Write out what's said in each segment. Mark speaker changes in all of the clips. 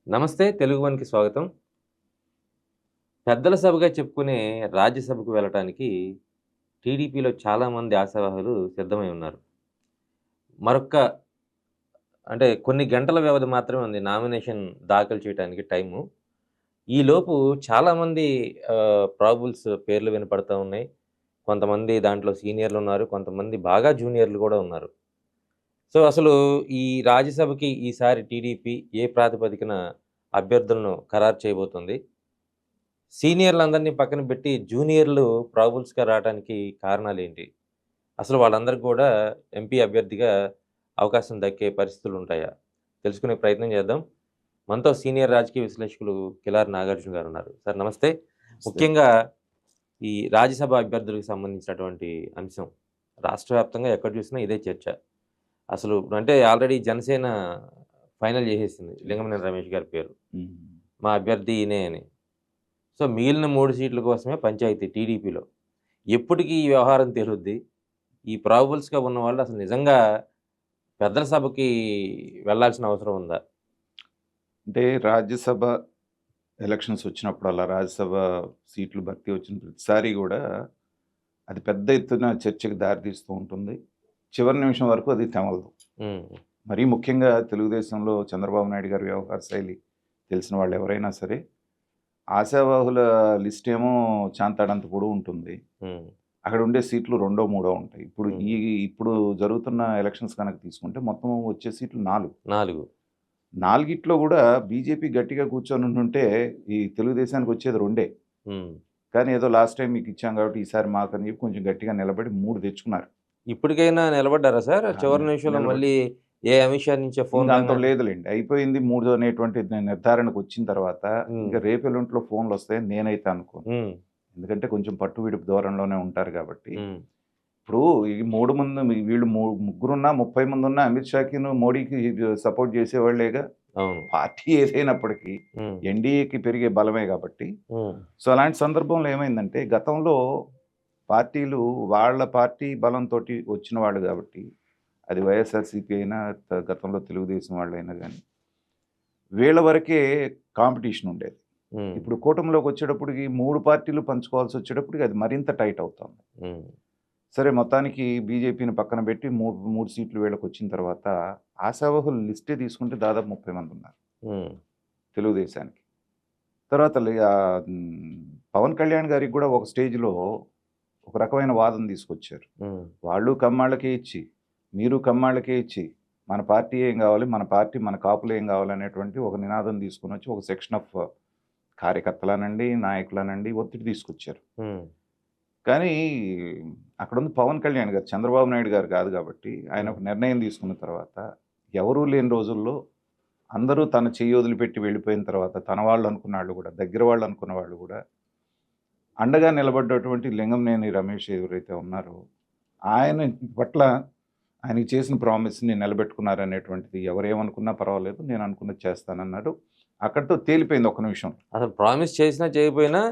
Speaker 1: నమస్తే తెలుగు వన్‌కి స్వాగతం. పెద్దల సభగా చెప్పుకునే రాజ్యసభకు వెళ్ళటానికి టీడీపీలో చాలామంది ఆశావహులు సిద్ధమై ఉన్నారు. మరొక్క కొన్ని గంటల వ్యవధి మాత్రమే ఉంది నామినేషన్ దాఖలు చేయటానికి టైము. ఈలోపు చాలామంది ప్రాబబుల్స్ పేర్లు వినపడతా ఉన్నాయి. కొంతమంది దాంట్లో సీనియర్‌లున్నారు. కొంతమంది బాగా జూనియర్‌లు గూడా ఉన్నారు. అసలు ఈ రాజ్యసభకి ఈసారి టీడీపీ ఏ ప్రాతిపదికన అభ్యర్థులను ఖరారు చేయబోతుంది? సీనియర్‌లందరిని పక్కన పెట్టి జూనియర్‌లు ప్రాబబుల్స్‌గా రావటానికి కారణాలేంటి? అసలు వాళ్ళందరికి కూడా ఎంపీ అభ్యర్థిగా అవకాశం దక్కే పరిస్థితులుంటాయా? తెలుసుకునే ప్రయత్నం చేద్దాం. మనతో సీనియర్ రాజకీయ విశ్లేషకులు కిలారి నాగార్జున గారున్నారు. సార్ నమస్తే.
Speaker 2: నమస్తే.
Speaker 1: ముఖ్యంగా ఈ రాజ్యసభ అభ్యర్థులకు సంబంధించినటువంటి అంశం రాష్ట్ర వ్యాప్తంగా ఎక్కడ చూసినా ఇదే చర్చ. అసలు ఆల్రెడీ జనసేన ఫైనల్ చేసేసింది. లింగమనేని రమేష్ గారి పేరు.
Speaker 2: హ్మ్.
Speaker 1: మా అభ్యర్థి ఈయనే అని. మిగిలిన 3 సీట్ల కోసమే పంచాయతీ టీడీపీలో. ఎప్పటికి ఈ వ్యవహారం తేలుద్ది? ఈ ప్రాబబుల్స్‌గా ఉన్నవాళ్ళు అసలు నిజంగా పెద్దల సభకి వెళ్ళాల్సిన అవసరం ఉందా?
Speaker 2: అంటే రాజ్యసభ ఎలక్షన్స్ వచ్చినప్పుడల్లా, రాజ్యసభ సీట్లు భర్తీ వచ్చిన ప్రతిసారి గూడా అది పెద్ద ఎత్తున చర్చకు దారితీస్తూ ఉంటుంది. చివరి నిమిషం వరకు అది తెమలదు.
Speaker 1: హ్మ్.
Speaker 2: మరీ ముఖ్యంగా తెలుగుదేశంలో చంద్రబాబు నాయుడు గారి వ్యవహార శైలి తెలిసిన వాళ్ళు ఎవరైనా సరే, ఆశావాహుల లిస్ట్ ఏమో చాంతాడంత పొడవు ఉంటుంది.
Speaker 1: హ్మ్.
Speaker 2: అక్కడ ఉండే సీట్లు రెండో, మూడో ఉంటాయి.
Speaker 1: హ్మ్.
Speaker 2: ఇప్పుడు జరుగుతున్న ఎలక్షన్స్ గనక తీసుకుంటే మొత్తం వచ్చే సీట్లు 4.
Speaker 1: 4.
Speaker 2: నాలుగిట్లో గూడా బీజేపీ గట్టిగా కూర్చొనుండుంటే, ఈ తెలుగుదేశానికొచ్చేది 2.
Speaker 1: హ్మ్.
Speaker 2: కానీ ఏదో లాస్ట్ టైమ్ మీకిచ్చాం గాబట్టి, ఈసారి మాకని జెప్పి కొంచెం గట్టిగా నిలబడి 3 తెచ్చుకున్నారు.
Speaker 1: ఇప్పటికైనా నిలబడ్డారా సార్?
Speaker 2: ఆ!
Speaker 1: చివరి నిమిషంలో
Speaker 2: నిలబడి
Speaker 1: మళ్ళీ ఏ అమిత్ షా నుంచో
Speaker 2: ఇంక
Speaker 1: ఫోన్
Speaker 2: అంత
Speaker 1: రాంగానే
Speaker 2: లేదులెండి. అయిపోయింది 3 అనేటువంటి నిర్ధారణకొచ్చిన తర్వాత,
Speaker 1: హ్మ్.
Speaker 2: ఇంక రేపెల్లుంట్లో ఫోన్‌లొస్తాయని నేనైతే అనుకోను.
Speaker 1: హ్మ్.
Speaker 2: ఎందుకంటే కొంచెం పట్టు విడుపు ధోరణిలోనే ఉంటారు గాబట్టి.
Speaker 1: హ్మ్.
Speaker 2: ఇప్పుడు ఈ 3 మంది వీళ్ళు ముగ్గురున్నా, 30 మందున్నా అమిత్ షాకిను, మోడీకి సపోర్ట్ జేసేవాళ్ళేగా.
Speaker 1: అవును.
Speaker 2: పార్టీ ఏదైనప్పటికీ
Speaker 1: హ్మ్.
Speaker 2: ఎన్‌డీఏకి పెరిగే బలమే గాబట్టి.
Speaker 1: హ్మ్.
Speaker 2: అలాంటి సందర్భంలో ఏమైందంటే, గతంలో పార్టీలు వాళ్ళ పార్టీ బలంతోటి వచ్చిన వాళ్ళు గాబట్టి, అది వైఎస్ఆర్‌సీపీ అయినా, గతంలో తెలుగుదేశం వాళ్ళైనా గానీ, వీళ్ళ వరకే కాంపిటీషన్ ఉండేది.
Speaker 1: హ్మ్.
Speaker 2: ఇప్పుడు కూటమిలోకొచ్చేటప్పటికి 3 పార్టీలు పంచుకోవాల్సొచ్చేటప్పటికి అది మరింత టైట్ అవుతోంది.
Speaker 1: హ్మ్.
Speaker 2: సరే మొత్తానికి బీజేపీని పక్కన పెట్టి 3 సీట్లు వీళ్ళకొచ్చిన తర్వాత, ఆశావహుల లిస్టే తీసుకుంటే దాదాపు 30 మందున్నారు
Speaker 1: హ్మ్.
Speaker 2: తెలుగుదేశానికి. తర్వాత పవన్ కళ్యాణ్ గారికి గూడా ఒక స్టేజ్‌లో ఒక రకమైన వాదన తీసుకొచ్చారు.
Speaker 1: హ్మ్.
Speaker 2: వాళ్ళు కమ్మాళ్ళకే ఇచ్చి, మీరు కమ్మాళ్ళకే ఇచ్చి, మన పార్టీ ఏం గావాలి, మన పార్టీ మన కాపులు ఏం గావాలనేటువంటి ఒక నినాదం తీసుకొనొచ్చి, ఒక సెక్షన్ ఆఫ్ కార్యకర్తలనండి, నాయకులనండి ఒత్తిడి తీసుకొచ్చారు.
Speaker 1: హ్మ్.
Speaker 2: కానీ అక్కడుంది పవన్ కళ్యాణ్ గారు, చంద్రబాబు నాయుడు గారు గాదు గాబట్టి, ఆయన
Speaker 1: హ్మ్.
Speaker 2: ఒక నిర్ణయం తీసుకున్న తర్వాత, ఎవరూ లేని రోజుల్లో అందరూ తన చెయ్యి వదిలిపెట్టి వెళ్ళిపోయిన తర్వాత, తన వాళ్ళనుకున్నాళ్ళు గూడా, దగ్గర వాళ్ళనుకున్న వాళ్ళు గూడా అండగా నిలబడ్డటువంటి లింగంనేని రమేష్ ఎవరైతే ఉన్నారో, ఆయన పట్ల ఆయనకి చేసిన ప్రామిస్‌ని నిలబెట్టుకున్నారనేటువంటిది ఎవరేమనుకున్నా పర్వాలేదు. నేను అనుకున్నది చేస్తానన్నారు. అక్కడితో తేలిపోయింది ఒక్క నిమిషంలో.
Speaker 1: అసలు ప్రామిస్ చేసినా చేయకపోయినా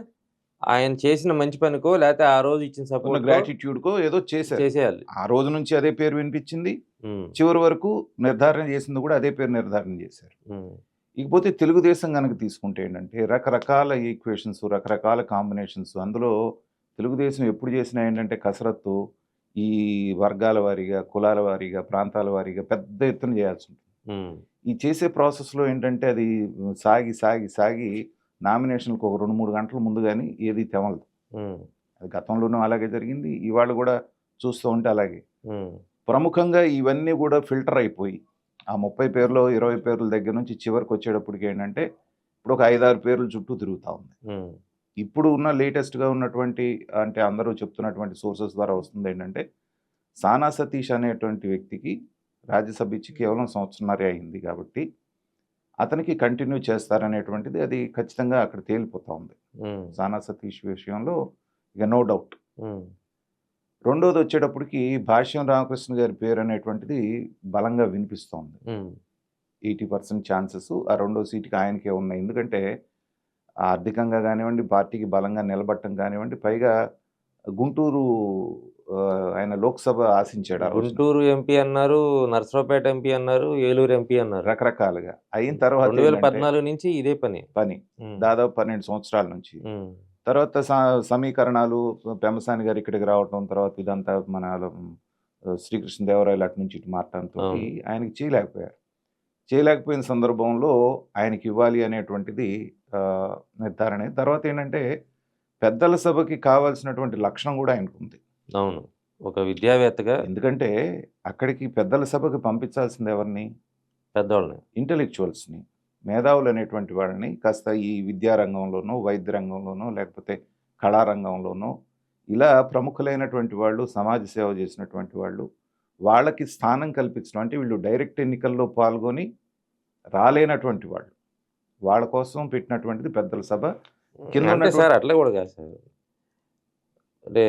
Speaker 1: ఆయన చేసిన మంచి పనికో, లేతే ఆ రోజు ఇచ్చిన
Speaker 2: ఉన్న
Speaker 1: సపోర్ట్‌కో
Speaker 2: గ్రాటిట్యూడ్‌కో ఏదో చేశారు.
Speaker 1: చేసేయాలి.
Speaker 2: ఆ రోజు నుంచి అదే పేరు వినిపించింది.
Speaker 1: హ్మ్.
Speaker 2: చివరి వరకు నిర్ధారణ చేసింది కూడా అదే పేరు నిర్ధారణ చేశారు.
Speaker 1: హ్మ్.
Speaker 2: ఇకపోతే తెలుగుదేశం గనక తీసుకుంటే ఏంటంటే, రకరకాల ఈక్వేషన్స్, రకరకాల కాంబినేషన్స్ అందులో తెలుగుదేశం ఎప్పుడు చేసినా ఏంటంటే కసరత్తు, ఈ వర్గాల వారీగా, కులాల వారీగా, ప్రాంతాల వారీగా పెద్ద ఎత్తున చేయాల్సుంటుంది.
Speaker 1: హ్మ్.
Speaker 2: ఈ చేసే ప్రాసెస్‌లో ఏంటంటే అది సాగి నామినేషన్‌లకు ఒక 2, 3 గంటల ముందు గాని ఏది తెమలదు.
Speaker 1: హ్మ్.
Speaker 2: అది గతంలోనూ అలాగే జరిగింది. ఇవాళ గూడా చూస్తూ ఉంటే అలాగే.
Speaker 1: హ్మ్.
Speaker 2: ప్రముఖంగా ఇవన్నీ గూడా ఫిల్టర్ అయిపోయి, ఆ 30 పేర్లో 20 పేర్ల దగ్గర నుంచి చివరికొచ్చేటప్పటికేంటంటే, ఇప్పుడు ఒక 5, 6 పేర్ల చుట్టూ తిరుగుతా ఉంది.
Speaker 1: హ్మ్.
Speaker 2: ఇప్పుడు ఉన్న లేటెస్ట్‌గా ఉన్నటువంటి అంటే అందరూ చెప్తున్నటువంటి సోర్సెస్ ద్వారా వస్తుందేంటంటే, సానా సతీష్ అనేటువంటి వ్యక్తికి రాజ్యసభ ఇచ్చి కేవలం సంవత్సరన్నరే అయింది గాబట్టి, అతనికి కంటిన్యూ చేస్తారనేటువంటిది అది ఖచ్చితంగా అక్కడ తేలిపోతా ఉంది.
Speaker 1: హ్మ్.
Speaker 2: సానా సతీష్ విషయంలో ఇక నో డౌట్.
Speaker 1: హ్మ్.
Speaker 2: రెండోదొచ్చేటప్పటికి భాష్యం రామకృష్ణ గారి పేరనేటువంటిది బలంగా వినిపిస్తోంది.
Speaker 1: హ్మ్.
Speaker 2: 80% ఛాన్సెస్ ఆ రెండో సీట్‌కి ఆయనకే ఉన్నాయి. ఎందుకంటే ఆర్థికంగా గానివ్వండి, పార్టీకి బలంగా నిలబడటం కానివ్వండి, పైగా గుంటూరు ఆయన లోక్సభ ఆశించాడు ఆ రోజున.
Speaker 1: గుంటూరు ఎంపీ అన్నారు, నర్సరావుపేట ఎంపీ అన్నారు, ఏలూరు ఎంపీ అన్నారు.
Speaker 2: రకరకాలుగా అయిన తర్వాత
Speaker 1: 2014 నుంచి ఇదే పని.
Speaker 2: పని
Speaker 1: హ్మ్.
Speaker 2: దాదాపు 12 సంవత్సరాల నుంచి.
Speaker 1: హ్మ్.
Speaker 2: తర్వాత సమీకరణాలు పెమ్మసాని గారు ఇక్కడికి రావటం, తర్వాత ఇదంతా మన శ్రీకృష్ణదేవరాయలు అటు నుంచి ఇటు మారటంతో
Speaker 1: అవును.
Speaker 2: ఆయనకి చేయలేకపోయారు. చేయలేకపోయిన సందర్భంలో ఆయనకి ఇవ్వాలి అనేటువంటిది నిర్ధారణ. తర్వాత ఏంటంటే పెద్దల సభకి కావాల్సినటువంటి లక్షణం కూడా ఆయనకుంది.
Speaker 1: అవును. ఒక విద్యావేత్తగా
Speaker 2: ఎందుకంటే అక్కడికి పెద్దల సభకి పంపించాల్సింది ఎవరిని?
Speaker 1: పెద్దోళ్ళని.
Speaker 2: ఇంటెలెక్చువల్స్‌ని, మేధావులు అనేటువంటి వాళ్ళని కాస్త ఈ విద్యా రంగంలోనో, వైద్య రంగంలోనో, లేకపోతే కళారంగంలోనో ఇలా ప్రముఖులైనటువంటి వాళ్ళు, సమాజ సేవ చేసినటువంటి వాళ్ళు, వాళ్ళకి స్థానం కల్పించడం. అంటే వీళ్ళు డైరెక్ట్ ఎన్నికల్లో పాల్గొని రాలేనటువంటి వాళ్ళు. వాళ్ళ కోసం పెట్టినటువంటిది పెద్దల సభ. కింద
Speaker 1: అంటే సార్ అట్లా కూడా కాదు సార్. అంటే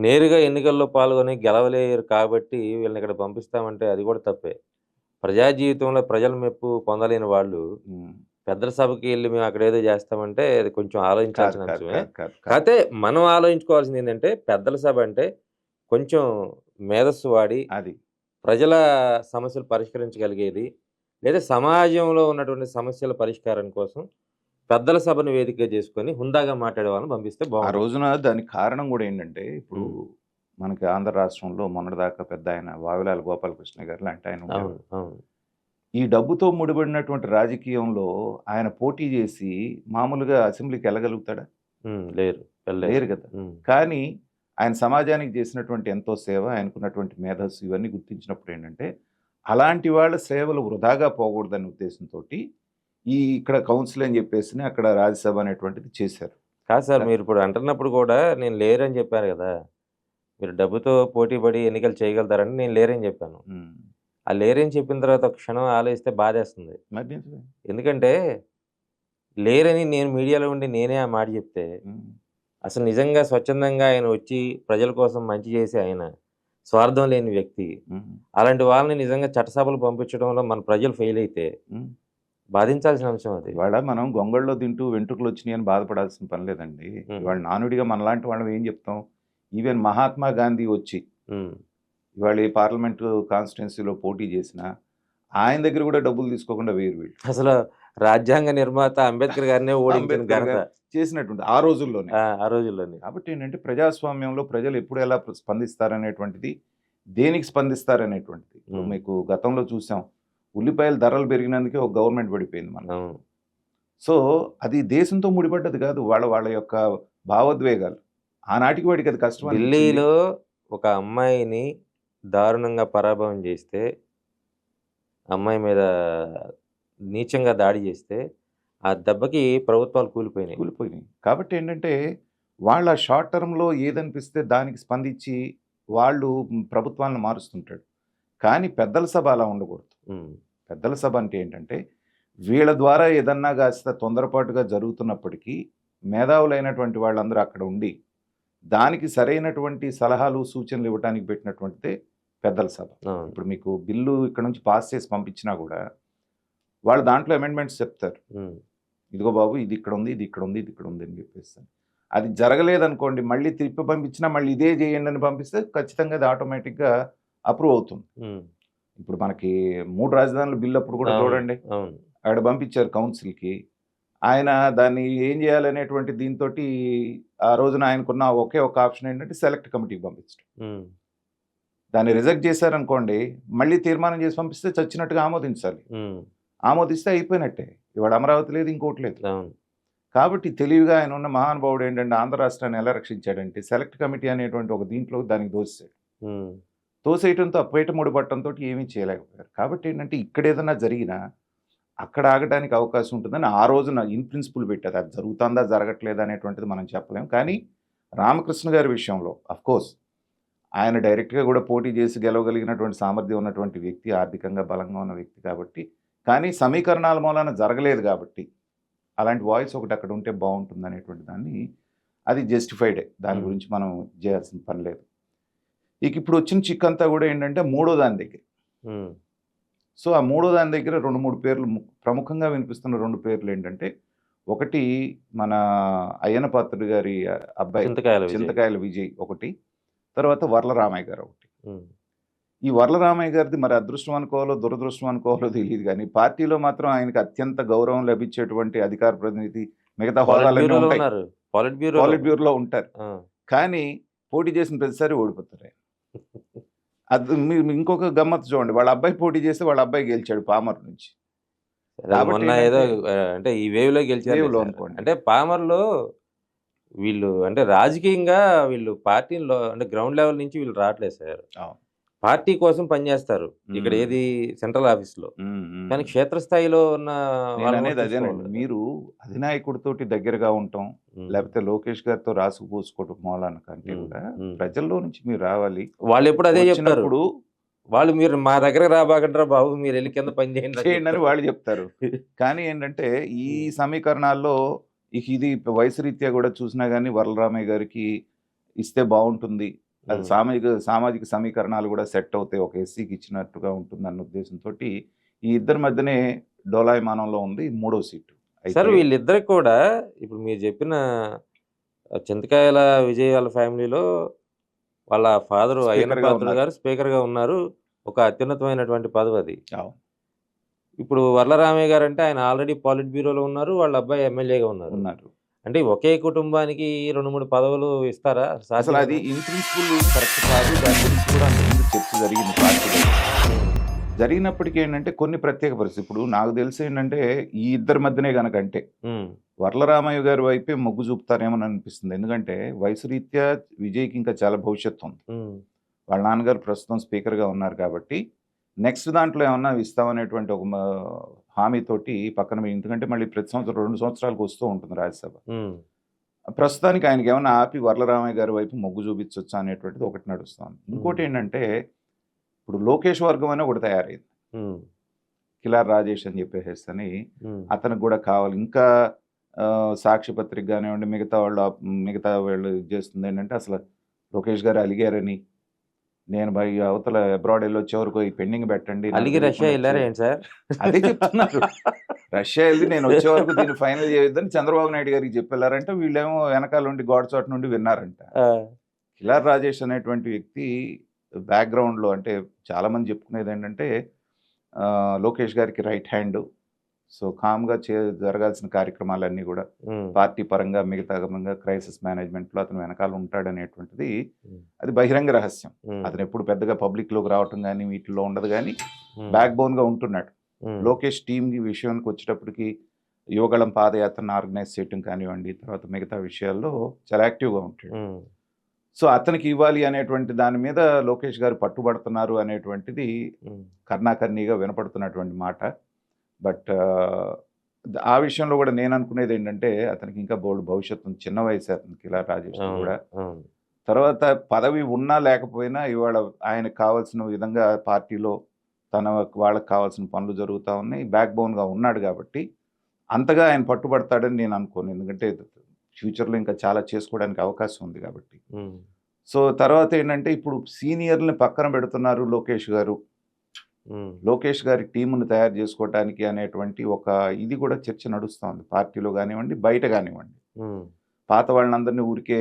Speaker 1: నేరుగా ఎన్నికల్లో పాల్గొని గెలవలేరు కాబట్టి వీళ్ళని ఇక్కడ పంపిస్తామంటే అది కూడా తప్పే. ప్రజా జీవితంలో ప్రజల మెప్పు పొందలేని వాళ్ళు పెద్దల సభకి ఎళ్లి మేము అక్కడేదో చేస్తామంటే అది కొంచెం ఆలోచించాల్సిన అంశమే. కాకపోతే మనం ఆలోచించుకోవాల్సింది ఏంటంటే పెద్దల సభ అంటే కొంచెం మేధస్సు వాడి
Speaker 2: అది
Speaker 1: ప్రజల సమస్యలు పరిష్కరించగలిగేది. లేదా సమాజంలో ఉన్నటువంటి సమస్యల పరిష్కారం కోసం పెద్దల సభను వేదికగా చేసుకొని హుందాగా మాట్లాడే వాళ్ళని పంపిస్తే
Speaker 2: ఆ
Speaker 1: బావుంటది.
Speaker 2: రోజున దానికి కారణం కూడా ఏంటంటే ఇప్పుడు
Speaker 1: హ్మ్.
Speaker 2: మనకి ఆంధ్ర రాష్ట్రంలో మొన్నటిదాకా పెద్ద ఆయన వావిలాల గోపాలకృష్ణ గారు లాంటి ఆయన ఉండేవారు.
Speaker 1: అవును. అవును.
Speaker 2: ఈ డబ్బుతో ముడిపడినటువంటి రాజకీయంలో ఆయన పోటీ చేసి మామూలుగా అసెంబ్లీకి వెళ్ళగలుగుతాడా?
Speaker 1: లేరు. వెళ్ళలేరు.
Speaker 2: లేరు కదా!
Speaker 1: హ్మ్.
Speaker 2: కానీ ఆయన సమాజానికి చేసినటువంటి ఎంతో సేవ, ఆయనకున్నటువంటి మేధస్సు ఇవన్నీ గుర్తించినప్పుడు ఏంటంటే, అలాంటి వాళ్ళ సేవలు వృధాగా పోకూడదనే ఉద్దేశంతోటి ఇక్కడ కౌన్సిల్ అని చెప్పేసిని అక్కడ రాజ్యసభ అనేటువంటిది చేశారు.
Speaker 1: కాదు సార్ మీరిప్పుడు అంటున్నప్పుడు కూడా నేను లేరని చెప్పాను గదా! మీరు డబ్బుతో పోటీ పడి ఎన్నికలు చేయగలుగుతారని నేను లేరని చెప్పాను.
Speaker 2: హ్మ్.
Speaker 1: ఆ లేరని చెప్పిన తర్వాత ఒక క్షణం ఆలోచిస్తే బాధేస్తుంది.
Speaker 2: మరి నిజమే.
Speaker 1: ఎందుకంటే లేరని నేను మీడియాలో ఉండి నేనే ఆ మాట చెప్తే,
Speaker 2: హ్మ్.
Speaker 1: అసలు నిజంగా స్వచ్ఛందంగా ఆయన వచ్చి ప్రజల కోసం మంచి చేసే ఆయన, స్వార్థం లేని వ్యక్తి.
Speaker 2: హ్మ్.
Speaker 1: అలాంటి వాళ్ళని నిజంగా చట్టసభలు పంపించడంలో మన ప్రజలు ఫెయిల్ అయితే
Speaker 2: హ్మ్.
Speaker 1: బాధించాల్సిన అంశం అది.
Speaker 2: ఇవాళ మనం గొంగళ్ళలో తింటూ వెంట్రుకలొచ్చినాయని బాధపడాల్సిన పని లేదండి.
Speaker 1: హ్మ్.
Speaker 2: ఇవాళ నానుడిగా మనలాంటి వాళ్ళం ఏం చెప్తాం? ఈవెన్ మహాత్మా గాంధీ వచ్చి
Speaker 1: హ్మ్.
Speaker 2: ఇవాళ ఈ పార్లమెంటు కాన్స్టిట్యున్సీలో పోటీ చేసినా, ఆయన దగ్గర కూడా డబ్బులు తీసుకోకుండా వేయరు వీళ్ళు.
Speaker 1: అసలు రాజ్యాంగ నిర్మాత అంబేద్కర్ గారినే ఓడించిన
Speaker 2: అంబేద్కర్
Speaker 1: ఘనత.
Speaker 2: గారు చేసినటువంటి ఆ రోజుల్లోనే.
Speaker 1: ఆ రోజుల్లోనే.
Speaker 2: కాబట్టి ఏంటంటే ప్రజాస్వామ్యంలో ప్రజలు ఎప్పుడు ఎలా స్పందిస్తారనేటువంటిది, దేనికి స్పందిస్తారనేటువంటిది. ఇప్పుడు
Speaker 1: హ్మ్.
Speaker 2: మీకు గతంలో చూసాం. ఉల్లిపాయల ధరలు పెరిగినందుకే ఒక గవర్నమెంట్ పడిపోయింది మనకి.
Speaker 1: అవును.
Speaker 2: సో, అది దేశంతో ముడిపడ్డది కాదు. వాళ్ళ వాళ్ళ యొక్క భావోద్వేగాలు. ఆనాటికి వాడికి అది కష్టం అనిపించింది.
Speaker 1: ఢిల్లీలో ఒక అమ్మాయిని దారుణంగా పరాభవం చేస్తే, అమ్మాయి మీద నీచంగా దాడి చేస్తే, ఆ దెబ్బకి ప్రభుత్వాలు కూలిపోయినాయి.
Speaker 2: కూలిపోయినాయి. కాబట్టి ఏంటంటే, వాళ్ళ షార్ట్ టర్మ్‌లో ఏదనిపిస్తే దానికి స్పందించి, వాళ్ళు ప్రభుత్వాలను మారుస్తుంటాడు. కానీ పెద్దల సభ అలా ఉండకూడదు.
Speaker 1: హ్మ్.
Speaker 2: పెద్దల సభ అంటే ఏంటంటే, వీళ్ళ ద్వారా ఏదన్నా కాస్త తొందరపాటుగా జరుగుతున్నప్పటికీ, మేధావులైనటువంటి వాళ్ళందరూ అక్కడ ఉండి, దానికి సరైనటువంటి సలహాలు, సూచనలు ఇవ్వటానికి పెట్టినటువంటిదే పెద్దల సభ.
Speaker 1: అవును.
Speaker 2: ఇప్పుడు మీకు బిల్లు ఇక్కడ నుంచి పాస్ చేసి పంపించినా కూడా, వాళ్ళు దాంట్లో అమెండ్మెంట్స్ చెప్తారు.
Speaker 1: హ్మ్.
Speaker 2: ఇదిగో బాబు ఇది ఇక్కడ ఉంది, ఇది ఇక్కడ ఉంది, ఇది ఇక్కడ ఉంది అని చెప్పేసి. అది జరగలేదనుకోండి మళ్ళీ తిప్పి పంపించినా మళ్ళీ ఇదే చేయండి అని పంపిస్తే ఖచ్చితంగా అది ఆటోమేటిక్‌గా అప్రూవ్ అవుతుంది.
Speaker 1: హ్మ్.
Speaker 2: ఇప్పుడు మనకి 3 రాజధానుల బిల్ అప్పుడు కూడా
Speaker 1: అవును.
Speaker 2: చూడండి.
Speaker 1: అవును.
Speaker 2: అక్కడ పంపించారు కౌన్సిల్‌కి. ఆయన దాన్ని ఏం చేయాలనేటువంటి దీనితోటి ఆ రోజున ఆయనకున్న ఒకే ఒక ఆప్షన్ ఏంటంటే సెలెక్ట్ కమిటీకి పంపించడం.
Speaker 1: హ్మ్.
Speaker 2: దాన్ని రిజెక్ట్ చేశారనుకోండి మళ్ళీ తీర్మానం చేసి పంపిస్తే చచ్చినట్టుగా ఆమోదించాలి.
Speaker 1: హ్మ్.
Speaker 2: ఆమోదిస్తే అయిపోయినట్టే. ఇవాళ అమరావతి లేదు, ఇంకోటి లేదు.
Speaker 1: అవును.
Speaker 2: కాబట్టి తెలివిగా ఆయన ఉన్న మహానుభావుడు ఏంటంటే ఆంధ్ర రాష్ట్రాన్ని ఎలా రక్షించాడంటే సెలెక్ట్ కమిటీ అనేటువంటి ఒక దీంట్లో దానికి దోసేశాడు.
Speaker 1: హ్మ్.
Speaker 2: తోసేయటంతో పీట ముడిపట్టడంతో ఏమీ చేయలేకపోయారు. కాబట్టి ఏంటంటే ఇక్కడ ఏదైనా జరిగినా అక్కడ ఆగడానికి అవకాశం ఉంటుందని ఆ రోజున ఇన్ ప్రిన్సిపుల్ పెట్టారు. అది జరుగుతుందా జరగట్లేదా అనేటువంటిది మనం చెప్పలేం. కానీ రామకృష్ణ గారి విషయంలో అఫ్కోర్స్ ఆయన డైరెక్ట్‌గా కూడా పోటీ చేసి గెలవగలిగినటువంటి సామర్థ్యం ఉన్నటువంటి వ్యక్తి, ఆర్థికంగా బలంగా ఉన్న వ్యక్తి కాబట్టి, కానీ సమీకరణాల మూలాన జరగలేదు కాబట్టి అలాంటి వాయిస్ ఒకటి అక్కడ ఉంటే బాగుంటుందనేటువంటి దాన్ని అది జస్టిఫైడే. దాని గురించి మనం చేయాల్సిన పని లేదు. ఇప్పుడు వచ్చిన చిక్కంతా కూడా ఏంటంటే మూడో దాని దగ్గర.
Speaker 1: హ్మ్.
Speaker 2: సో, ఆ మూడో దాని దగ్గర 2, 3 పేర్లు ప్రముఖంగా వినిపిస్తున్న 2 పేర్లు ఏంటంటే, ఒకటి మన అయ్యన పాత్రుడు గారి అబ్బాయి
Speaker 1: చింతకాయల విజయ్.
Speaker 2: చింతకాయల విజయ్ ఒకటి, తర్వాత వర్లరామయ్య గారు ఒకటి.
Speaker 1: ఉమ్.
Speaker 2: ఈ వర్లరామయ్య గారిది మరి అదృష్టం అనుకోవాలో దురదృష్టం అనుకోవాలో తెలియదు కానీ పార్టీలో మాత్రం ఆయనకి అత్యంత గౌరవం లభించేటువంటి అధికార ప్రతినిధి మిగతా
Speaker 1: పాలిట్
Speaker 2: హోదాలన్నీ
Speaker 1: బ్యూరోలో
Speaker 2: ఉంటాయి,
Speaker 1: ఉన్నారు. పాలిట్ బ్యూరో.
Speaker 2: పాలిట్ బ్యూరోలో ఉంటారు. కానీ పోటీ చేసిన ప్రతిసారి ఓడిపోతారు ఆయన. అది మీరు ఇంకొక గమ్మత్తు చూడండి, వాళ్ళ అబ్బాయి పోటీ చేస్తే వాళ్ళ అబ్బాయి గెలిచాడు పామర్ నుంచి. కాబట్టి
Speaker 1: మొన్న ఏదో అంటే ఈ వేవ్ లో గెలిచారు
Speaker 2: వేవ్లో
Speaker 1: సార్.
Speaker 2: అనుకోండి.
Speaker 1: అంటే పామర్లో వీళ్ళు అంటే రాజకీయంగా వీళ్ళు పార్టీలో అంటే గ్రౌండ్ లెవెల్ నుంచి వీళ్ళు రావట్లేదు సార్.
Speaker 2: అవును.
Speaker 1: పార్టీ కోసం పనిచేస్తారు ఇక్కడ
Speaker 2: మ్మ్.
Speaker 1: ఏది సెంట్రల్ ఆఫీస్ లో. కానీ క్షేత్రస్థాయిలో ఉన్న
Speaker 2: నేను
Speaker 1: వాళ్ళని
Speaker 2: అనేది అదేనండి,
Speaker 1: చూసుకోవాలి.
Speaker 2: మీరు అధినాయకుడితోటి దగ్గరగా ఉంటాం లేకపోతే లోకేష్ గారితో రాసుకుపోసుకోవటం మూలాన కంటే కూడా ప్రజల్లో నుంచి మీరు రావాలి.
Speaker 1: వాళ్ళు ఎప్పుడు అదే చెప్తారు.
Speaker 2: వచ్చినప్పుడు
Speaker 1: వాళ్ళు మీరు మా దగ్గర రాబాకంటారా బాబు, మీరు వెళ్ళి కింద పని చేయండి అని
Speaker 2: చేయండి అని
Speaker 1: చెప్తారు.
Speaker 2: వాళ్ళు చెప్తారు. కానీ ఏంటంటే ఈ సమీకరణాల్లో ఇది వయసు రీత్యా కూడా చూసినా కానీ వరలరామయ్య గారికి ఇస్తే బాగుంటుంది, అది సామాజిక సమీకరణాలు కూడా సెట్ అవుతాయి, ఒక ఎస్సీకి ఇచ్చినట్టుగా ఉంటుంది అన్న ఉద్దేశంతో ఈ ఇద్దరి మధ్యనే డోలాయమానంలో ఉంది మూడో సీటు.
Speaker 1: సార్ వీళ్ళిద్దరికి కూడా ఇప్పుడు మీరు చెప్పిన చింతకాయల విజయ్ వాళ్ళ ఫ్యామిలీలో వాళ్ళ ఫాదర్ అయ్యన్న
Speaker 2: స్పీకర్గా
Speaker 1: పాత్రుడు
Speaker 2: ఉన్నారు.
Speaker 1: గారు స్పీకర్ గా ఉన్నారు. ఒక అత్యున్నతమైనటువంటి పదవి అది.
Speaker 2: అవును.
Speaker 1: ఇప్పుడు వర్లరామయ్య గారు అంటే ఆయన ఆల్రెడీ పాలిట్ బ్యూరోలో ఉన్నారు, వాళ్ళ అబ్బాయి ఎమ్మెల్యేగా ఉన్నారు. అంటే ఒకే కుటుంబానికి 2-3 పదవులు ఇస్తారా?
Speaker 2: అసలు అది ఇన్ ప్రిన్సిపల్ కరెక్ట్ కాదు. దాని గురించి కూడా అంతకుముందు చర్చ జరిగింది పార్టీలో. జరిగినప్పటికీ ఏంటంటే కొన్ని ప్రత్యేక పరిస్థితి, ఇప్పుడు నాకు తెలిసి ఏంటంటే ఈ ఇద్దరి మధ్యనే కనుక అంటే వర్లరామయ్య గారి వైపే మొగ్గు చూపుతారేమని అనిపిస్తుంది. ఎందుకంటే వయసు రీత్యా విజయ్కి ఇంకా చాలా భవిష్యత్తు ఉంది. వాళ్ళ నాన్నగారు ప్రస్తుతం స్పీకర్గా ఉన్నారు కాబట్టి నెక్స్ట్ దాంట్లో ఏమన్నా ఇస్తామనేటువంటి ఒక హామీతోటి పక్కన ఎందుకంటే మళ్ళీ ప్రతి సంవత్సరం 2 సంవత్సరాలకు వస్తూ ఉంటుంది రాజ్యసభ. ప్రస్తుతానికి ఆయనకి ఏమన్నా ఆపి వర్లరామయ్య గారి వైపు మొగ్గు చూపించవచ్చు అనేటువంటిది ఒకటి నడుస్తుంది. ఇంకోటి ఏంటంటే ఇప్పుడు లోకేష్ వర్గం అని ఒకటి తయారైంది, కిలార్ రాజేష్ అని చెప్పేసి అతనికి కూడా కావాలి. ఇంకా సాక్షి పత్రిక కానివ్వండి మిగతా వాళ్ళు చేస్తుంది ఏంటంటే అసలు లోకేష్ గారు అలిగారని, నేను అవతల అబ్రాడ్ వెళ్ళి వచ్చే వరకు ఈ పెండింగ్ పెట్టండి,
Speaker 1: అలిగి రష్యా వెళ్ళారా ఏంటి సార్?
Speaker 2: అదే చెప్తున్నారు. రష్యా వెళ్ళి నేను వచ్చే వరకు దీన్ని ఫైనల్ చేయొద్దని చంద్రబాబు నాయుడు గారికి చెప్పారంట. వీళ్ళేమో వెనకాల నుండి గోడచోట నుండి విన్నారంట. కిలార్ రాజేష్ అనేటువంటి వ్యక్తి బ్యాక్గ్రౌండ్లో అంటే చాలామంది చెప్పుకునేది ఏంటంటే లోకేష్ గారికి రైట్ హ్యాండ్. సో కామ్గా జరగాల్సిన కార్యక్రమాలన్నీ కూడా పార్టీ పరంగా మిగతా క్రైసిస్ మేనేజ్మెంట్లో అతను వెనకాల ఉంటాడనేటువంటిది అది బహిరంగ రహస్యం. అతను ఎప్పుడు పెద్దగా పబ్లిక్లోకి రావటం కానీ వీటిల్లో ఉండదు, కానీ బ్యాక్ బోన్గా ఉంటున్నాడు. లోకేష్ టీమ్ విషయానికి వచ్చేటప్పటికి యువగళం పాదయాత్రను ఆర్గనైజ్ చేయటం కానివ్వండి, తర్వాత మిగతా విషయాల్లో చాలా యాక్టివ్గా ఉంటాడు. సో అతనికి ఇవ్వాలి అనేటువంటి దాని మీద లోకేష్ గారు పట్టుబడుతున్నారు అనేటువంటిది కర్ణాకర్ణీగా వినపడుతున్నటువంటి మాట. బట్ ఆ విషయంలో కూడా నేను అనుకునేది ఏంటంటే అతనికి ఇంకా బోల్డ్ భవిష్యత్తు, చిన్న వయసు అతనికి ఇలా రాజేష్ కూడా. తర్వాత పదవి ఉన్నా లేకపోయినా ఇవాళ ఆయనకు కావాల్సిన విధంగా పార్టీలో వాళ్ళకి కావాల్సిన పనులు జరుగుతూ ఉన్నాయి, బ్యాక్ బోన్గా ఉన్నాడు కాబట్టి అంతగా ఆయన పట్టుబడతాడని నేను అనుకోను. ఎందుకంటే ఫ్యూచర్లో ఇంకా చాలా చేసుకోవడానికి అవకాశం ఉంది కాబట్టి. సో తర్వాత ఏంటంటే ఇప్పుడు సీనియర్ని పక్కన పెడుతున్నారు లోకేష్ గారు, లోకేష్ గారి టీమును తయారు చేసుకోవటానికి అనేటువంటి ఒక ఇది కూడా చర్చ నడుస్తుంది పార్టీలో కానివ్వండి, బయట కానివ్వండి. పాత వాళ్ళందరినీ ఊరికే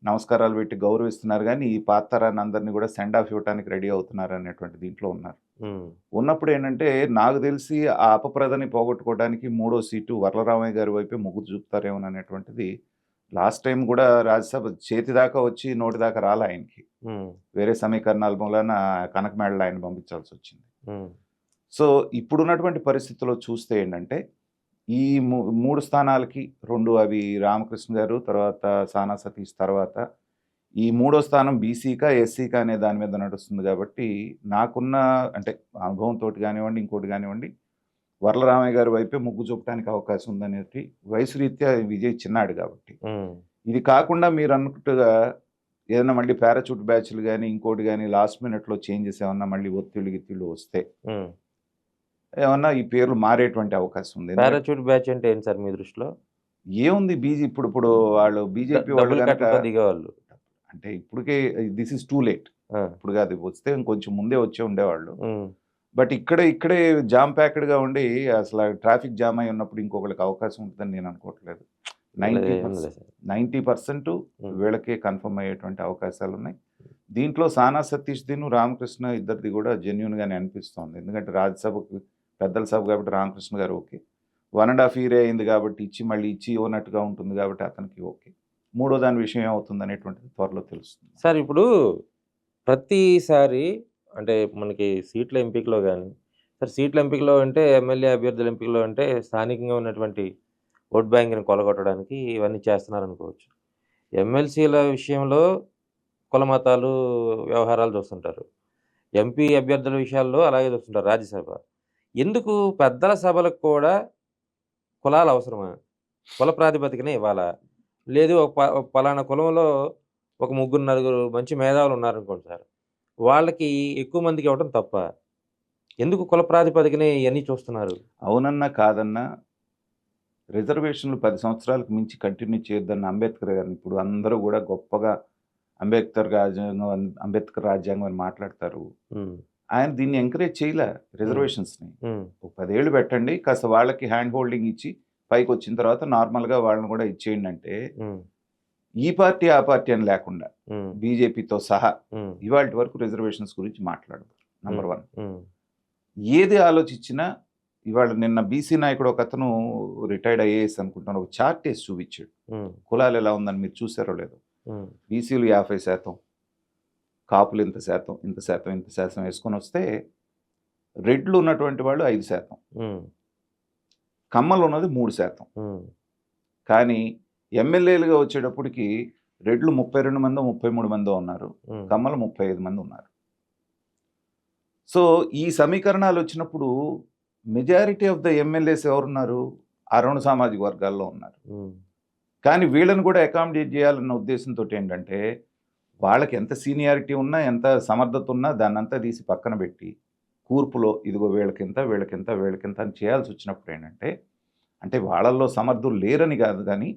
Speaker 2: నమస్కారాలు పెట్టి గౌరవిస్తున్నారు, కానీ ఈ పాత తరాన్ని అందరినీ కూడా సెండ్ ఆఫ్ ఇవ్వడానికి రెడీ అవుతున్నారు అనేటువంటి దీంట్లో ఉన్నారు. ఉన్నప్పుడు ఏంటంటే నాకు తెలిసి ఆ అపప్రదని పోగొట్టుకోవడానికి మూడో సీటు వర్లరామయ్య గారి వైపే మొగ్గు చూపుతారేమో అనేటువంటిది. లాస్ట్ టైం కూడా రాజ్యసభ చేతి దాకా వచ్చి నోటి దాకా రాలే ఆయనకి, వేరే సమీకరణాల మూలన కనకమేళలో ఆయన పంపించాల్సి వచ్చింది. సో ఇప్పుడున్నటువంటి పరిస్థితుల్లో చూస్తే ఏంటంటే ఈ 3 స్థానాలకి 2 అవి రామకృష్ణ గారు, తర్వాత సానా సతీష్, తర్వాత ఈ 3వ స్థానం బీసీకా ఎస్సీకా అనే దాని మీద నడుస్తుంది. కాబట్టి నాకున్న అంటే అనుభవంతో కానివ్వండి ఇంకోటి కానివ్వండి వర్లరామయ్య గారి వైపే మొగ్గు చూపడానికి అవకాశం ఉందనేది వయసు రీత్యా విజయ్ చిన్నాడు కాబట్టి. ఇది కాకుండా మీరు అన్నట్టుగా ఏదైనా మళ్ళీ పారాచూట్ బ్యాచ్లు కానీ ఇంకోటి కానీ లాస్ట్ మినిట్లో చేంజెస్ ఏమన్నా మళ్ళీ ఒత్తిళ్ళు వస్తే ఏమన్నా ఈ పేర్లు మారేటువంటి అవకాశం ఉంది.
Speaker 1: పారాచూట్ బ్యాచ్ అంటే ఏంటి సార్ మీ దృష్టిలో?
Speaker 2: ఏముంది ఇప్పుడు వాళ్ళు బీజేపీ వాళ్ళు
Speaker 1: దిగేవాళ్ళు
Speaker 2: అంటే ఇప్పటికే దిస్ ఇస్ టూ లేట్. ఇప్పుడు కాదు, వస్తే ఇంకొంచెం ముందే వచ్చే ఉండేవాళ్ళు. బట్ ఇక్కడే జామ్ ప్యాక్డ్గా ఉండి అసలు ట్రాఫిక్ జామ్ అయి ఉన్నప్పుడు ఇంకొకరికి అవకాశం ఉంటుందని నేను అనుకోవట్లేదు.
Speaker 1: ఏముంది సార్.
Speaker 2: 90% వీళ్ళకే కన్ఫర్మ్ అయ్యేటువంటి అవకాశాలు ఉన్నాయి. దీంట్లో సానా సతీష్ దిను రామకృష్ణ ఇద్దరిది కూడా జెన్యున్గానే అనిపిస్తోంది. ఎందుకంటే రాజ్యసభకు పెద్దల సభ కాబట్టి రామకృష్ణ గారు ఓకే, 1.5 year అయింది కాబట్టి మళ్ళీ ఇచ్చి ఇవ్వనట్టుగా ఉంటుంది కాబట్టి అతనికి ఓకే. మూడో దాని విషయం ఏమవుతుంది అనేటువంటిది త్వరలో తెలుస్తుంది.
Speaker 1: సార్ ఇప్పుడు ప్రతిసారి అంటే మనకి సీట్ల ఎంపికలో కానీ సార్, సీట్ల ఎంపికలో అంటే ఎమ్మెల్యే అభ్యర్థుల ఎంపికలో అంటే స్థానికంగా ఉన్నటువంటి ఓట్ బ్యాంక్ని కొలగొట్టడానికి ఇవన్నీ చేస్తున్నారనుకోవచ్చు. ఎమ్మెల్సీల విషయంలో కుల మతాలు వ్యవహారాలు చూస్తుంటారు. ఎంపీ అభ్యర్థుల విషయాల్లో అలాగే చూస్తుంటారు రాజ్యసభ. ఎందుకు పెద్దల సభలకు కూడా కులాలు అవసరమా? కుల ప్రాతిపదికనే ఇవ్వాలా? లేదు ఒక పలానా కులంలో ఒక ముగ్గురు నలుగురు మంచి మేధావులు ఉన్నారనుకోండి సార్, వాళ్ళకి ఎక్కువ మందికి ఇవ్వడం తప్పా? ఎందుకు కుల ప్రాతిపదికనే ఇవన్నీ చూస్తున్నారు?
Speaker 2: అవునన్నా కాదన్నా రిజర్వేషన్లు 10 సంవత్సరాలకు మించి కంటిన్యూ చేయొద్దన్న అంబేద్కర్ గారిని ఇప్పుడు అందరూ కూడా గొప్పగా అంబేద్కర్ రాజ్యాంగం అని మాట్లాడతారు. ఆయన దీన్ని ఎంకరేజ్ చేయలే రిజర్వేషన్స్ని. ఒక 10 ఏళ్ళు పెట్టండి, కాస్త వాళ్ళకి హ్యాండ్ హోల్డింగ్ ఇచ్చి పైకి వచ్చిన తర్వాత నార్మల్గా వాళ్ళని కూడా ఇచ్చేయండి అంటే ఈ పార్టీ ఆ పార్టీ అని లేకుండా బీజేపీతో సహా ఇవాళ వరకు రిజర్వేషన్స్ గురించి మాట్లాడదు. నంబర్ 1. ఏది ఆలోచించినా ఇవాళ నిన్న బీసీ నాయకుడు ఒక అతను రిటైర్డ్ ఐఏఎస్ అనుకుంటున్నాను, ఒక చార్ట్ వేసి చూపించాడు కులాలు ఎలా ఉందని. మీరు చూసారో లేదో? బీసీలు 50%, కాపులు ఇంత శాతం వేసుకొని వస్తే రెడ్లు ఉన్నటువంటి వాళ్ళు 5%, కమ్మలు ఉన్నది 3%. కానీ ఎమ్మెల్యేలుగా వచ్చేటప్పటికి రెడ్లు 32 మందో 33 మందో ఉన్నారు, కమ్మలు 35 మంది ఉన్నారు. సో ఈ సమీకరణాలు వచ్చినప్పుడు మెజారిటీ ఆఫ్ ద ఎమ్మెల్యేస్ ఎవరున్నారు? ఆ 2 సామాజిక వర్గాల్లో ఉన్నారు. కానీ వీళ్ళని కూడా అకామిడేట్ చేయాలన్న ఉద్దేశంతో ఏంటంటే వాళ్ళకి ఎంత సీనియారిటీ ఉన్నా ఎంత సమర్థత ఉన్నా దాన్నంతా తీసి పక్కన పెట్టి కూర్పులో ఇదిగో వీళ్ళకింత అని చేయాల్సి వచ్చినప్పుడు ఏంటంటే అంటే వాళ్ళల్లో సమర్థులు లేరని కాదు, కానీ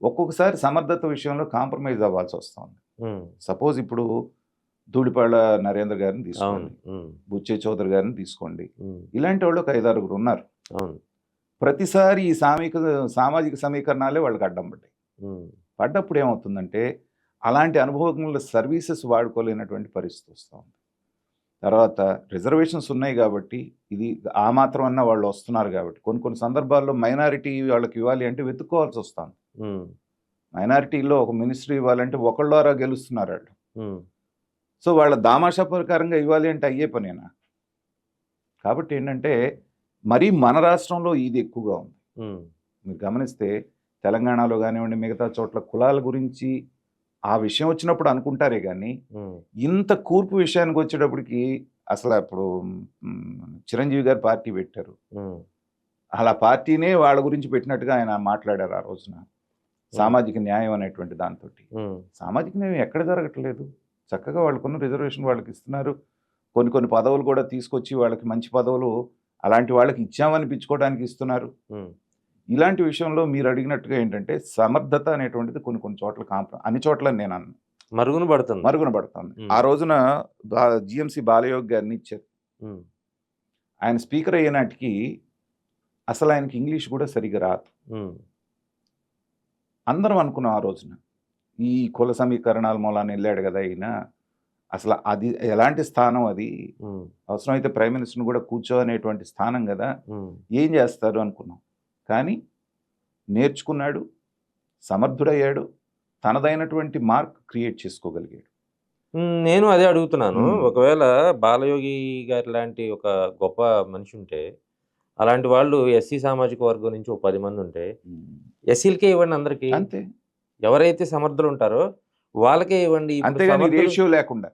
Speaker 2: ఒక్కొక్కసారి సమర్థత విషయంలో కాంప్రమైజ్ అవ్వాల్సి వస్తుంది. సపోజ్ ఇప్పుడు ధూళిపాళ నరేంద్ర గారిని తీసుకోండి, బుచ్చే చౌదరి గారిని తీసుకోండి, ఇలాంటి వాళ్ళు ఒక 5-6 ఉన్నారు. ప్రతిసారి ఈ సామాజిక సమీకరణాలే వాళ్ళకి అడ్డం పడ్డప్పుడు ఏమవుతుందంటే అలాంటి అనుభవజ్ఞుల సర్వీసెస్ వాడుకోలేనటువంటి పరిస్థితి వస్తుంది. తర్వాత రిజర్వేషన్స్ ఉన్నాయి కాబట్టి ఇది ఆ మాత్రం అన్నా వాళ్ళు వస్తున్నారు కాబట్టి కొన్ని సందర్భాల్లో మైనారిటీ వాళ్ళకి ఇవ్వాలి అంటే వెతుక్కోవాల్సి వస్తుంది. మైనారిటీలో ఒక మినిస్ట్రీ ఇవ్వాలంటే ఒకళ్ళారా గెలుస్తున్నారు వాళ్ళు. సో వాళ్ళ దామాషా ప్రకారంగా ఇవ్వాలి అంటే అయ్యే పనేనా? కాబట్టి ఏంటంటే మరీ మన రాష్ట్రంలో ఇది ఎక్కువగా ఉంది. మీరు గమనిస్తే తెలంగాణలో కానివ్వండి మిగతా చోట్ల కులాల గురించి ఆ విషయం వచ్చినప్పుడు అనుకుంటారే కానీ ఇంత కూర్పు విషయానికి వచ్చేటప్పటికి అసలు ఇప్పుడు చిరంజీవి గారు పార్టీ పెట్టారు, అలా పార్టీనే వాళ్ళ గురించి పెట్టినట్టుగా ఆయన మాట్లాడారు ఆ రోజున. సామాజిక న్యాయం అనేటువంటి దాంతో సామాజిక న్యాయం ఎక్కడ జరగట్లేదు. చక్కగా వాళ్ళకున్న రిజర్వేషన్ వాళ్ళకి ఇస్తున్నారు. కొన్ని పదవులు కూడా తీసుకొచ్చి వాళ్ళకి మంచి పదవులు అలాంటి వాళ్ళకి ఇచ్చామనిపించుకోవడానికి ఇస్తున్నారు. ఇలాంటి విషయంలో మీరు అడిగినట్టుగా ఏంటంటే సమర్థత అనేటువంటిది కొన్ని చోట్ల అన్ని చోట్ల నేను అన్న మరుగున పడుతుంది. ఆ రోజున జిఎంసి బాలయోగి గారిని ఇచ్చారు. ఆయన స్పీకర్ అయ్యే నాటికి అసలు ఆయనకి ఇంగ్లీష్ కూడా సరిగా రాదు. అందరం అనుకున్నాం ఆ రోజున ఈ కుల సమీకరణాల మూలాన్ని వెళ్ళాడు కదా ఈయన, అసలు అది ఎలాంటి స్థానం, అది అవసరమైతే ప్రైమ్ మినిస్టర్ని కూడా కూర్చోనేటువంటి స్థానం కదా, ఏం చేస్తారు అనుకున్నాం. కానీ నేర్చుకున్నాడు, సమర్థుడయ్యాడు, తనదైనటువంటి మార్క్ క్రియేట్ చేసుకోగలిగాడు.
Speaker 1: నేను అదే అడుగుతున్నాను. ఒకవేళ బాలయోగి గారి లాంటి ఒక గొప్ప మనిషి ఉంటే, అలాంటి వాళ్ళు ఎస్సీ సామాజిక వర్గం నుంచి ఒక 10 మంది ఉంటే ఎస్సీలకే ఇవ్వండి అందరికీ.
Speaker 2: అంతే,
Speaker 1: ఎవరైతే సమర్థులు ఉంటారో వాళ్ళకే ఇవ్వండి.
Speaker 2: అంతేగాని రేషియో లేకుండా.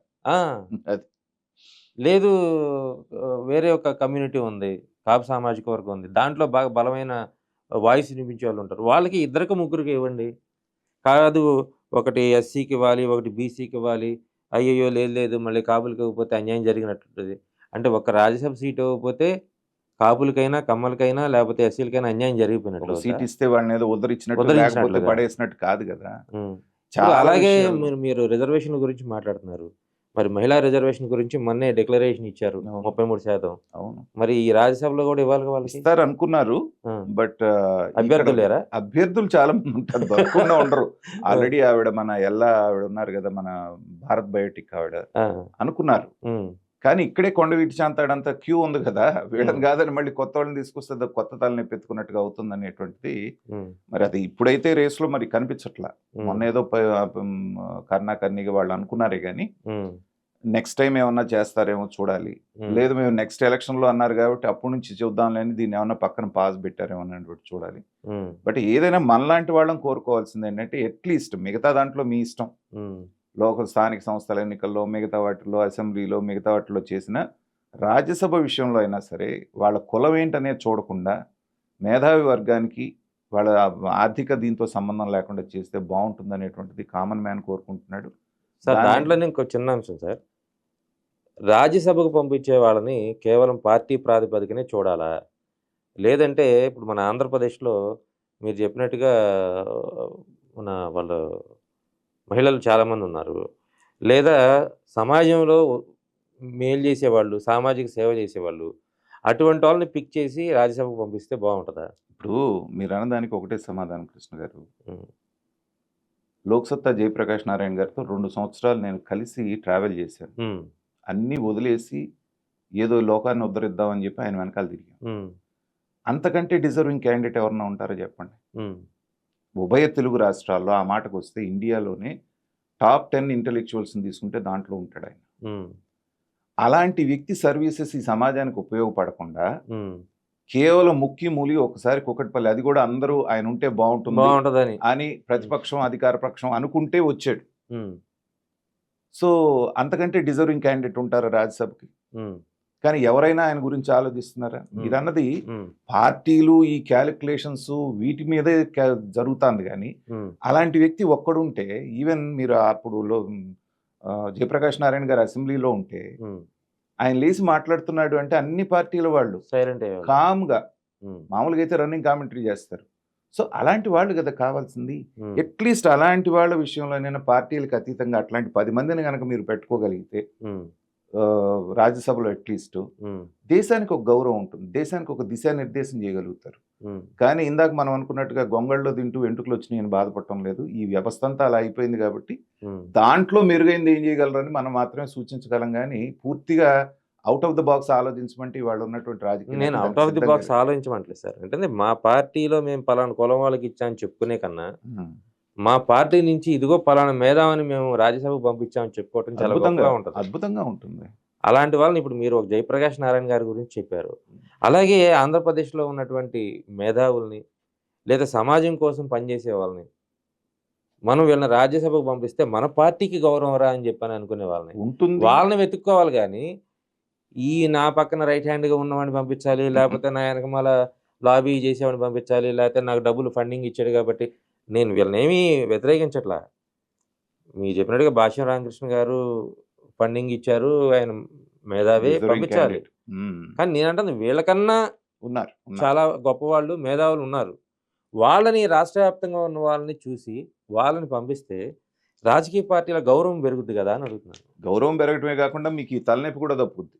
Speaker 1: లేదు, వేరే ఒక కమ్యూనిటీ ఉంది, కాపు సామాజిక వర్గం ఉంది, దాంట్లో బాగా బలమైన వాయిస్ వినిపించే వాళ్ళు ఉంటారు, వాళ్ళకి 2-3 ఇవ్వండి. కాదు ఒకటి ఎస్సీకి ఇవ్వాలి, ఒకటి బీసీకి ఇవ్వాలి, అయ్యయ్యో లేదు మళ్ళీ కాపులకి ఇవ్వకపోతే అన్యాయం జరిగినట్టుంది అంటే ఒక రాజ్యసభ సీట్ ఇవ్వకపోతే కాపులకైనా కమ్మలకైనా లేకపోతే ఎస్సీలకైనా అన్యాయం జరిగిపోయినట్లు.
Speaker 2: సీట్ ఇస్తే వాళ్ళని ఏదో ఉద్ధరించినట్టు పడేసినట్టు కాదు కదా.
Speaker 1: అలాగే మీరు రిజర్వేషన్ గురించి మాట్లాడుతున్నారు. మరి మహిళా రిజర్వేషన్ గురించి మొన్నే డిక్లరేషన్ ఇచ్చారు
Speaker 2: అవును.
Speaker 1: 33%.
Speaker 2: అవును.
Speaker 1: మరి ఈ రాజ్యసభలో కూడా ఇవ్వాలి వాళ్ళకి.
Speaker 2: ఇస్తారు అనుకున్నారు.
Speaker 1: ఆ.
Speaker 2: బట్
Speaker 1: అభ్యర్థులు లేరా?
Speaker 2: అభ్యర్థులు చాలా మంది ఉంటారు, దొరకకుండా ఉండరు. ఆల్రెడీ ఆవిడ మన ఆవిడ ఉన్నారు కదా, మన భారత్ బయోటిక్ ఆవిడ
Speaker 1: ఆ.
Speaker 2: అనుకున్నారు.
Speaker 1: ఉమ్.
Speaker 2: కానీ ఇక్కడే కొండవీటి శాంతాడంత క్యూ ఉంది కదా, వీళ్ళని
Speaker 1: ఉమ్.
Speaker 2: కాదని మళ్ళీ కొత్త వాళ్ళని తీసుకొస్తే అది కొత్త తలని ఎత్తుకున్నట్టుగా అవుతుంది అనేటువంటిది.
Speaker 1: ఉమ్.
Speaker 2: మరి అది ఇప్పుడైతే రేస్లో మరి కనిపించట్లా.
Speaker 1: ఉమ్.
Speaker 2: మొన్న ఏదో కర్ణాకర్ణిగా వాళ్ళు అనుకున్నారే కానీ
Speaker 1: ఉమ్.
Speaker 2: నెక్స్ట్ టైం ఏమన్నా చేస్తారేమో చూడాలి.
Speaker 1: ఉమ్.
Speaker 2: లేదు మేము నెక్స్ట్ ఎలక్షన్లో అన్నారు కాబట్టి అప్పటి నుంచి చూద్దాంలేని దీన్ని ఏమన్నా పక్కన పాస్ పెట్టారేమో అన్నట్టు చూడాలి.
Speaker 1: ఉమ్.
Speaker 2: బట్ ఏదైనా మనలాంటి వాళ్ళని కోరుకోవాల్సింది ఏంటంటే అట్లీస్ట్ మిగతా దాంట్లో మీ ఇష్టం,
Speaker 1: ఉమ్.
Speaker 2: లోకల్ స్థానిక సంస్థల ఎన్నికల్లో, మిగతా వాటిల్లో, అసెంబ్లీలో, మిగతా వాటిలో చేసిన రాజ్యసభ విషయంలో అయినా సరే వాళ్ళ కులం ఏంటనేది చూడకుండా మేధావి వర్గానికి వాళ్ళ ఆర్థిక దీంతో సంబంధం లేకుండా చేస్తే బాగుంటుంది అనేటువంటిది కామన్ మ్యాన్ కోరుకుంటున్నాడు.
Speaker 1: సార్
Speaker 2: దాన్ని-
Speaker 1: దాంట్లోనే ఇంకో చిన్న అంశం సార్, రాజ్యసభకు పంపించే వాళ్ళని కేవలం పార్టీ ప్రాతిపదికనే చూడాలా, లేదంటే ఇప్పుడు మన ఆంధ్రప్రదేశ్లో మీరు చెప్పినట్టుగా మన వాళ్ళు మహిళలు చాలామంది ఉన్నారు, లేదా సమాజంలో మేలు చేసేవాళ్ళు, సామాజిక సేవ చేసేవాళ్ళు, అటువంటి వాళ్ళని పిక్ చేసి రాజ్యసభకు పంపిస్తే బాగుంటుందా?
Speaker 2: ఇప్పుడు మీరు అన్నదానికి ఒకటే సమాధానం కృష్ణ గారు.
Speaker 1: ఉమ్.
Speaker 2: లోక్సత్తా జయప్రకాష్ నారాయణ గారితో 2 సంవత్సరాలు నేను కలిసి ట్రావెల్ చేశాను.
Speaker 1: ఉమ్.
Speaker 2: అన్నీ వదిలేసి ఏదో లోకాన్ని ఉద్ధరిద్దామని చెప్పి ఆయన వెనకాల తిరిగాం.
Speaker 1: ఉమ్.
Speaker 2: అంతకంటే డిజర్వింగ్ క్యాండిడేట్ ఎవరన్నా ఉంటారో చెప్పండి.
Speaker 1: ఉమ్.
Speaker 2: ఉభయ తెలుగు రాష్ట్రాల్లో ఆ మాటకు వస్తే ఇండియాలోనే టాప్ 10 ఇంటెలెక్చువల్స్ని తీసుకుంటే దాంట్లో ఉంటాడు ఆయన.
Speaker 1: ఉమ్.
Speaker 2: అలాంటి వ్యక్తి సర్వీసెస్ ఈ సమాజానికి ఉపయోగపడకుండా
Speaker 1: ఉమ్.
Speaker 2: కేవలం ముక్కి మూలి ఒకసారి కుకట్పల్లి, అది కూడా అందరూ ఆయన ఉంటే బాగుంటుంది
Speaker 1: బాగుంటుందని.
Speaker 2: అని ప్రతిపక్షం అధికార పక్షం అనుకుంటే వచ్చాడు.
Speaker 1: ఉమ్.
Speaker 2: సో అంతకంటే డిజర్వింగ్ క్యాండిడేట్ ఉంటారా రాజ్యసభకి?
Speaker 1: ఉమ్.
Speaker 2: కానీ ఎవరైనా ఆయన గురించి ఆలోచిస్తున్నారా? మీరు అన్నది
Speaker 1: ఉమ్.
Speaker 2: పార్టీలు, ఈ క్యాలిక్యులేషన్స్ వీటి మీదే జరుగుతుంది. కానీ
Speaker 1: ఉమ్.
Speaker 2: అలాంటి వ్యక్తి ఒక్కడుంటే, ఈవెన్ మీరు అప్పుడు జయప్రకాష్ నారాయణ గారు అసెంబ్లీలో ఉంటే
Speaker 1: ఉమ్.
Speaker 2: ఆయన లేచి మాట్లాడుతున్నాడు అంటే అన్ని పార్టీల వాళ్ళు
Speaker 1: సైలెంట్
Speaker 2: కామ్గా,
Speaker 1: ఉమ్.
Speaker 2: మామూలుగా అయితే రన్నింగ్ కామెంటరీ చేస్తారు. సో అలాంటి వాళ్ళు కదా కావాల్సింది.
Speaker 1: ఉమ్.
Speaker 2: అట్లీస్ట్ అలాంటి వాళ్ళ విషయంలోనైనా పార్టీలకు అతీతంగా అట్లాంటి 10 మందిని కనుక మీరు పెట్టుకోగలిగితే
Speaker 1: ఉమ్.
Speaker 2: రాజ్యసభలో అట్లీస్ట్
Speaker 1: ఉమ్.
Speaker 2: దేశానికి ఒక గౌరవం ఉంటుంది, దేశానికి ఒక దిశానిర్దేశం చేయగలుగుతారు.
Speaker 1: ఉమ్.
Speaker 2: కానీ ఇందాక మనం అనుకున్నట్టుగా గొంగళ్ళలో తింటూ వెంట్రుకలు వచ్చి నేను బాధపడటం లేదు. ఈ వ్యవస్థ అంతా అలా అయిపోయింది కాబట్టి
Speaker 1: ఉమ్.
Speaker 2: దాంట్లో మెరుగైంది ఏం చేయగలరని మనం మాత్రమే సూచించగలం. కానీ పూర్తిగా అవుట్ ఆఫ్ ద బాక్స్ ఆలోచించమంటే వాళ్ళు ఉన్నటువంటి రాజకీయ
Speaker 1: నేను అవుట్ ఆఫ్ ది బాక్స్ ఆలోచించమంటలేదు సార్. అంటే మా పార్టీలో మేము పలానా కులం వాళ్ళకి ఇచ్చామని చెప్పుకునే కన్నా, మా పార్టీ నుంచి ఇదిగో పలానా మేధావని మేము రాజ్యసభకు పంపించామని చెప్పుకోవటం చాలా గొప్పగా ఉంటుంది.
Speaker 2: అద్భుతంగా ఉంటుంది.
Speaker 1: అలాంటి వాళ్ళని ఇప్పుడు మీరు ఒక జయప్రకాష్ నారాయణ గారి గురించి చెప్పారు. అలాగే ఆంధ్రప్రదేశ్లో ఉన్నటువంటి మేధావుల్ని, లేదా సమాజం కోసం పనిచేసే వాళ్ళని మనం వీళ్ళని రాజ్యసభకు పంపిస్తే మన పార్టీకి గౌరవం రా అని చెప్పని అనుకునే వాళ్ళని
Speaker 2: ఉంటుంది.
Speaker 1: వాళ్ళని వెతుక్కోవాలి. కానీ ఈ నా పక్కన రైట్ హ్యాండ్గా ఉన్నవాడిని పంపించాలి, లేకపోతే నా వెనకమాల లాబీ చేసేవాడిని పంపించాలి, లేకపోతే నాకు డబ్బులు ఫండింగ్ ఇచ్చాడు కాబట్టి నేను వీళ్ళని ఏమీ వ్యతిరేకించట్లా. మీరు చెప్పినట్టుగా భాష్యం రామకృష్ణ గారు ఫండింగ్ ఇచ్చారు, ఆయన మేధావి, పంపించాలి. కానీ నేనంటే వీళ్ళకన్నా
Speaker 2: ఉన్నారు
Speaker 1: చాలా గొప్పవాళ్ళు, మేధావులు ఉన్నారు. వాళ్ళని రాష్ట్ర వ్యాప్తంగా ఉన్న వాళ్ళని చూసి వాళ్ళని పంపిస్తే రాజకీయ పార్టీల గౌరవం పెరుగుద్ది కదా అని అడుగుతున్నాను.
Speaker 2: గౌరవం పెరగటమే కాకుండా మీకు ఈ తలనొప్పి కూడా తప్పుద్ది.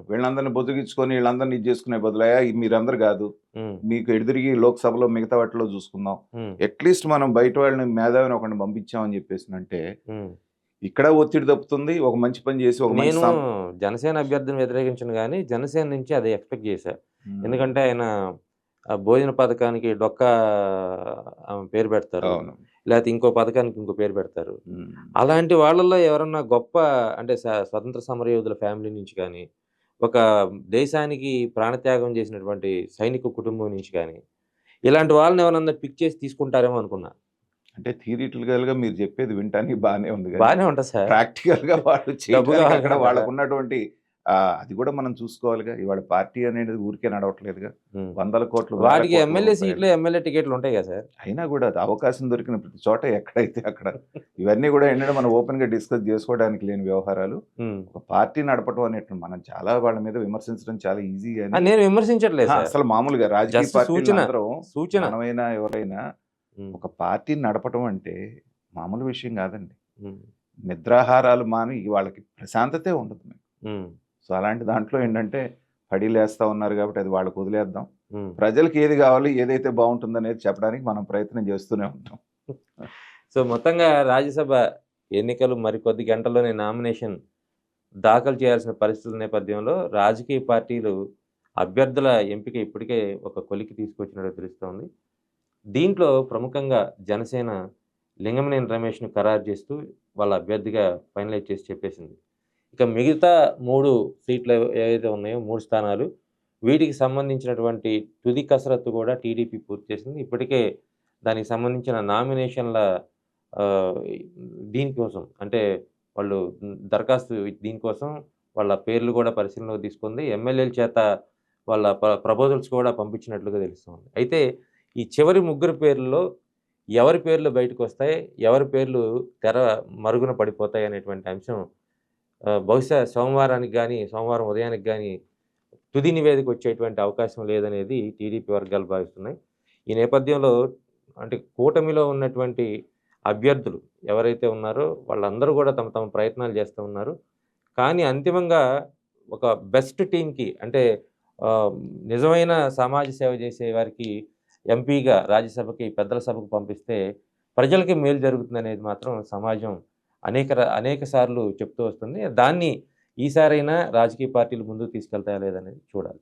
Speaker 2: వీళ్ళందరినీ బొద్దుగించుకొని వీళ్ళందరినీ ఇది చేసుకునే బదులయ్యా మీరందరు కాదు, మీకు ఎదురిగి లోక్సభలో మిగతా వాటిలో చూసుకుందాం, అట్లీస్ట్ మనం బయట వాళ్ళని మేధావిని ఒకరిని పంపించామని చెప్పేసి అంటే ఇక్కడ ఒత్తిడి తప్పుతుంది. ఒక మంచి పని చేసి ఒక
Speaker 1: నేను జనసేన అభ్యర్థిని వ్యతిరేకించను, కానీ జనసేన నుంచి అది ఎక్స్పెక్ట్ చేశా. ఎందుకంటే ఆయన భోజన పథకానికి డొక్కా పేరు పెడతారు, లేకపోతే ఇంకో పథకానికి ఇంకో పేరు పెడతారు. అలాంటి వాళ్ళల్లో ఎవరన్నా గొప్ప అంటే స్వతంత్ర సమరయోధుల ఫ్యామిలీ నుంచి కానీ, ఒక దేశానికి ప్రాణత్యాగం చేసినటువంటి సైనిక కుటుంబం నుంచి కానీ, ఇలాంటి వాళ్ళని ఎవరన్నా పిక్ చేసి తీసుకుంటారేమో అనుకున్నా.
Speaker 2: అంటే థియరిటికల్ గా మీరు చెప్పేది వినటానికి బాగానే ఉంది,
Speaker 1: బాగానే ఉంటుంది సార్.
Speaker 2: ప్రాక్టికల్ గా వాళ్ళు చేయడానికి అక్కడ వాళ్ళకు ఉన్నటువంటి అది కూడా మనం చూసుకోవాలిగా. ఇవాళ పార్టీ అనేది ఊరికే నడవట్లేదుగా, 100 కోట్లు
Speaker 1: వాటికి ఎమ్మెల్యే సీట్లు, ఎమ్మెల్యే టికెట్లు ఉంటాయి కదా సార్.
Speaker 2: అయినా కూడా అవకాశం దొరికిన ప్రతి చోట ఎక్కడైతే అక్కడ ఇవన్నీ కూడా ఏంటంటే మనం ఓపెన్ గా డిస్కస్ చేసుకోవడానికి లేని వ్యవహారాలు. ఒక పార్టీ నడపడం అనేట్టు మనం చాలా వాళ్ళ మీద విమర్శించడం చాలా ఈజీ.
Speaker 1: నేను విమర్శించట్లేదు
Speaker 2: అసలు మామూలుగా రాజకీయ పార్టీలు
Speaker 1: సూచన
Speaker 2: ఎవరైనా ఒక పార్టీని నడపడం అంటే మామూలు విషయం కాదండి. నిద్రాహారాలు మాని వాళ్ళకి ప్రశాంతతే ఉండదు మీకు.
Speaker 1: ఉమ్,
Speaker 2: సో అలాంటి దాంట్లో ఏంటంటే పడిలేస్తా ఉన్నారు కాబట్టి అది వాళ్ళకు వదిలేద్దాం.
Speaker 1: ఉమ్.
Speaker 2: ప్రజలకి ఏది కావాలి, ఏదైతే బాగుంటుందనేది చెప్పడానికి మనం ప్రయత్నం చేస్తూనే ఉంటాం.
Speaker 1: సో మొత్తంగా రాజ్యసభ ఎన్నికలు మరికొద్ది గంటల్లోనే నామినేషన్ దాఖలు చేయాల్సిన పరిస్థితుల నేపథ్యంలో రాజకీయ పార్టీలు అభ్యర్థుల ఎంపిక ఇప్పటికే ఒక కొలికి తీసుకొచ్చినట్టు తెలుస్తోంది. దీంట్లో ప్రముఖంగా జనసేన లింగమనేని రమేష్ను ఖరారు చేస్తూ వాళ్ళ అభ్యర్థిగా ఫైనలైజ్ చేసి చెప్పేసింది. ఇక మిగతా 3 సీట్లు ఏవైతే ఉన్నాయో 3 స్థానాలు వీటికి సంబంధించినటువంటి తుది కసరత్తు కూడా టీడీపీ పూర్తి చేసింది. ఇప్పటికే దానికి సంబంధించిన నామినేషన్ల ఆహ్, దీనికోసం అంటే వాళ్ళు దరఖాస్తు దీనికోసం వాళ్ళ పేర్లు కూడా పరిశీలనలోకి తీసుకుంది. ఎమ్మెల్యేల చేత వాళ్ళ ప్రపోజల్స్ కూడా పంపించినట్లుగా తెలుస్తోంది. అయితే ఈ చివరి ముగ్గురు పేర్లలో ఎవరి పేర్లు బయటకొస్తాయి, ఎవరి పేర్లు తెర మరుగున పడిపోతాయి అనేటువంటి అంశం బహుశా సోమవారం ఉదయానికి గానీ తుది నివేదిక వచ్చేటువంటి అవకాశం లేదనేది టీడీపీ వర్గాలు భావిస్తున్నాయి. ఈ నేపథ్యంలో అంటే కూటమిలో ఉన్నటువంటి అభ్యర్థులు ఎవరైతే ఉన్నారో వాళ్ళందరూ కూడా తమ తమ ప్రయత్నాలు చేస్తూ ఉన్నారు. కానీ అంతిమంగా ఒక బెస్ట్ టీమ్‌కి అంటే ఆహ్, నిజమైన సమాజ సేవ చేసే వారికి ఎంపీగా రాజ్యసభకి, పెద్దల సభకు పంపిస్తే ప్రజలకి మేలు జరుగుతుందనేది మాత్రం సమాజం అనేక సార్లు చెప్తూ వస్తుంది. దాన్ని ఈసారైనా రాజకీయ పార్టీలు ముందుకు తీసుకెళ్తాయా లేదనేది చూడాలి.